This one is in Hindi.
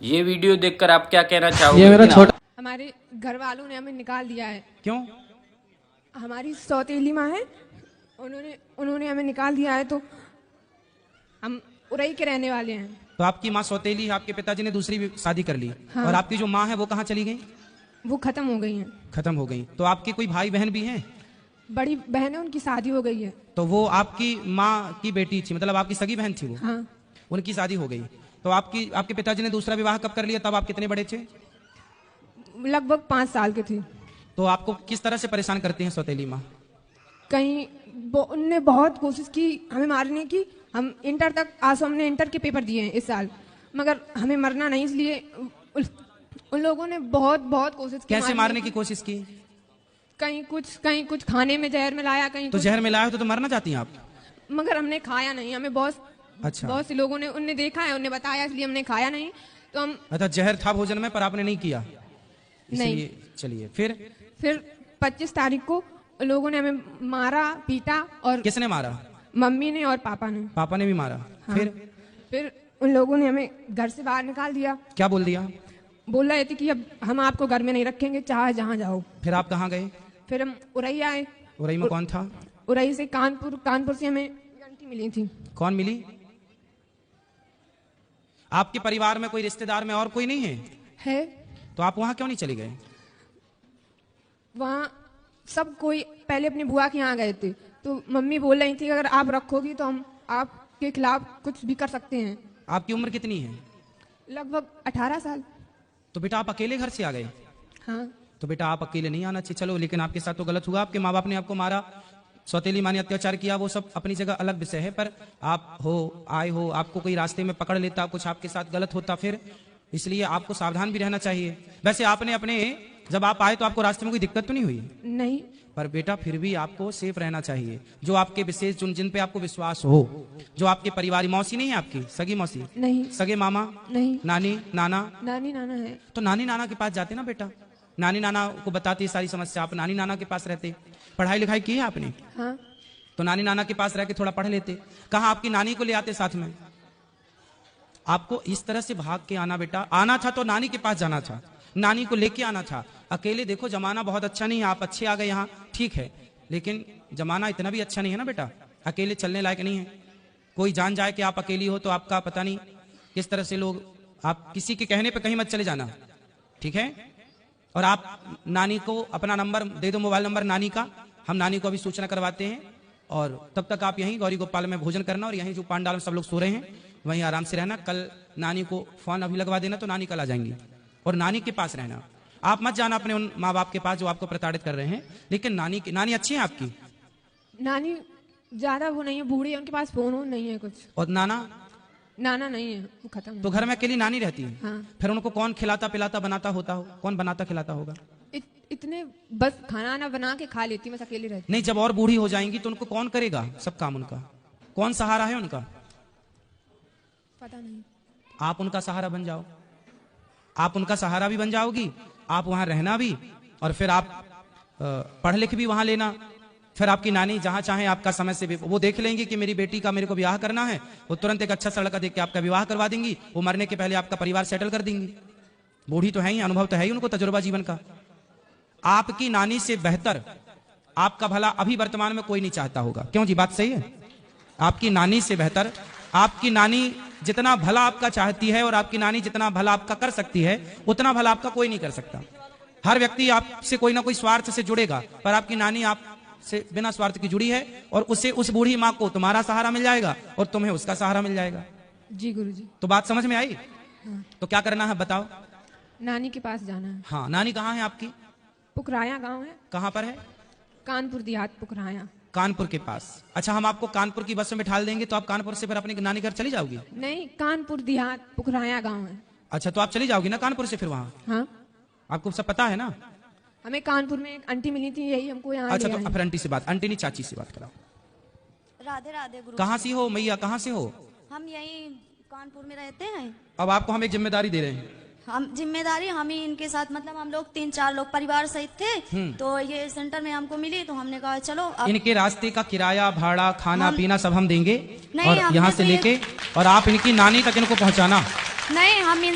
ये वीडियो देखकर आप क्या कहना चाहोगे? ये मेरा छोटा हमारे घर वालों ने हमें निकाल दिया है। क्यों? हमारी सौतेली माँ है, उन्होंने हमें निकाल दिया है, तो हम उरई के रहने वाले हैं। तो आपकी माँ सौतेली है, आपके पिताजी ने दूसरी भी शादी कर ली। हाँ। और आपकी जो माँ है वो कहाँ चली गई? वो खत्म हो गई हैं। खत्म हो गई। तो आपके कोई भाई बहन भी हैं? बड़ी बहन है, उनकी शादी हो गई है। तो वो आपकी माँ की बेटी थी, मतलब आपकी सगी बहन थी वो? हाँ। उनकी शादी हो गई। तो आपके पिताजी ने दूसरा विवाह कब कर लिया? तब आप कितने बड़े थे? लगभग 5 साल के थे। तो आपको किस तरह से परेशान करते हैं सौतेली माँ? कहीं उनने बहुत कोशिश की हमें मारने की। हम इंटर तक, आज हमने इंटर के पेपर दिए हैं इस साल, मगर हमें मरना नहीं, इसलिए उन लोगों ने बहुत बहुत कोशिश की। कैसे मारने की कोशिश की? कहीं कुछ खाने में जहर मिलाया, कहीं तो जहर मिलाया हो तो मरना चाहती हैं आप? मगर हमने खाया नहीं। हमें अच्छा। बहुत से लोगों ने उनने देखा है, उन्हें बताया, इसलिए हमने खाया नहीं। तो हम अच्छा, जहर था भोजन में पर आपने नहीं किया? नहीं। चलिए फिर 25 तारीख को लोगों ने हमें मारा, पीटा। और किसने मारा? मम्मी ने और पापा ने। पापा ने भी मारा। हाँ। फिर उन लोगों ने हमें घर से बाहर निकाल दिया। क्या बोल दिया? बोल रहे थे कि अब हम आपको घर में नहीं रखेंगे, चाहे जहाँ जाओ। फिर आप कहाँ गए? फिर हम उरई आए। उरई में कौन था? उरई से कानपुर से हमें घंटी मिली थी। कौन मिली? आपके परिवार में कोई रिश्तेदार में और कोई नहीं है? तो आप वहां क्यों नहीं चले गए? वहाँ सब कोई पहले अपनी बुआ के यहाँ गए थे, तो मम्मी बोल रही थी अगर आप रखोगी तो हम आपके खिलाफ कुछ भी कर सकते हैं। आपकी उम्र कितनी है? लगभग 18 साल। तो बेटा आप अकेले घर से आ गए? हाँ। तो बेटा आप अकेले नहीं आना चाहिए, चलो, लेकिन आपके साथ तो गलत हुआ। आपके माँ बाप ने आपको मारा, सौतेली माँ ने अत्याचार किया, वो सब अपनी जगह अलग विषय है। पर आप आए हो, आपको कोई रास्ते में पकड़ लेता, कुछ आपके साथ गलत होता, फिर इसलिए आपको सावधान भी रहना चाहिए। वैसे आपने जब आप आए तो आपको रास्ते में कोई दिक्कत तो नहीं हुई? नहीं। पर बेटा फिर भी आपको सेफ रहना चाहिए। जो आपके विशेष जिन पे आपको विश्वास हो, जो आपके परिवार, मौसी नहीं है आपकी? सगी मौसी नहीं। सगे मामा नहीं। नानी नाना? नानी नाना है। तो नानी नाना के पास जाते ना बेटा, नानी नाना को बताती सारी समस्या, आप नानी नाना के पास रहते। पढ़ाई लिखाई की है आपने? हाँ। तो नानी नाना के पास रह के थोड़ा पढ़ लेते। कहाँ आपकी नानी को ले आते साथ में? आपको इस तरह से भाग के आना बेटा, आना था तो नानी के पास जाना था, नानी को लेके आना था। अकेले देखो जमाना बहुत अच्छा नहीं है, आप अच्छे आ गए यहाँ, ठीक है, लेकिन जमाना इतना भी अच्छा नहीं है ना बेटा, अकेले चलने लायक नहीं है। कोई जान जाए कि आप अकेली हो तो आपका पता नहीं किस तरह से लोग, आप किसी के कहने पे कहीं मत चले जाना, ठीक है? और आप नानी को अपना नंबर दे दो, मोबाइल नंबर नानी का, हम नानी को अभी सूचना करवाते हैं। और तब तक आप यहीं गौरी गोपाल में भोजन करना, और यहीं जो पांडाल में सब लोग सो रहे हैं वहीं आराम से रहना। कल नानी को फोन अभी लगवा देना तो नानी कल आ जाएंगी, और नानी के पास रहना। आप मत जाना अपने उन माँ बाप के पास जो आपको प्रताड़ित कर रहे हैं, लेकिन नानी अच्छी है आपकी? नानी ज्यादा वो नहीं है, बूढ़ी है, उनके पास फोन नहीं है कुछ। और नाना? नाना नहीं है, वो खत्म। तो घर में अकेली नानी रहती है? हाँ। फिर उनको कौन खिलाता पिलाता बनाता होता हो? कौन बनाता खिलाता होगा? इतने बस खाना ना बना के खा लेती, बस अकेली रहती। नहीं, जब और बूढ़ी हो जाएंगी तो उनको कौन करेगा सब काम? उनका कौन सहारा है उनका? पता नहीं। आप उनका सहारा बन जाओ, आप उनका सहारा भी बन जाओगी, आप वहां रहना भी, और फिर आप पढ़ लिख भी वहां लेना। फिर आपकी नानी जहां चाहे आपका समय से भी वो देख लेंगे कि मेरी बेटी का मेरे को विवाह करना है, वो तुरंत एक अच्छा सा लड़का देख के आपका विवाह करवा देंगी। वो मरने के पहले आपका परिवार सेटल कर देंगी। बूढ़ी तो है ही, अनुभव तो है ही उनको, तजुर्बा जीवन का। आपकी नानी से बेहतर आपका भला अभी वर्तमान में कोई नहीं चाहता होगा, क्यों जी? बात सही है? आपकी नानी से बेहतर, आपकी नानी जितना भला आपका चाहती है और आपकी नानी जितना भला आपका कर सकती है, उतना भला आपका कोई नहीं कर सकता। हर व्यक्ति आपसे कोई ना कोई स्वार्थ से जुड़ेगा, पर आपकी नानी आपसे बिना स्वार्थ की जुड़ी है, और उससे उस बूढ़ी माँ को तुम्हारा सहारा मिल जाएगा और तुम्हें उसका सहारा मिल जाएगा। जी गुरुजी। तो बात समझ में आई? हाँ। तो क्या करना है बताओ? नानी के पास जाना है। हाँ। नानी कहाँ है आपकी? पुखराया गांव है। कहाँ पर है? कानपुर देहात, पुखराया। कानपुर के पास। अच्छा, हम आपको कानपुर की बस में बिठा देंगे तो आप कानपुर से फिर अपने नानी घर चली जाओगी? नहीं, कानपुर देहात पुखराया गांव है। अच्छा, तो आप चली जाओगी ना कानपुर से फिर वहाँ? हाँ। आपको सब पता है ना? हमें कानपुर में एक आंटी मिली थी, यही हमको यहाँ अच्छा, ले तो आई। फिर आंटी से बात, आंटी नहीं चाची से बात कराओ। राधे राधे गुरु। कहाँ से हो मैया, कहाँ से हो? हम यहीं कानपुर में रहते हैं। अब आपको हम एक जिम्मेदारी दे रहे हैं। हम जिम्मेदारी हम ही इनके साथ, मतलब हम लोग 3-4 लोग परिवार सहित थे, तो ये सेंटर में हमको मिली, तो हमने कहा चलो अब इनके रास्ते का किराया, भाड़ा, खाना पीना सब हम देंगे, नहीं, और हमने यहाँ तो से ये- लेके और आप इनकी नानी तक इनको पहुँचाना। नहीं, हम इनसे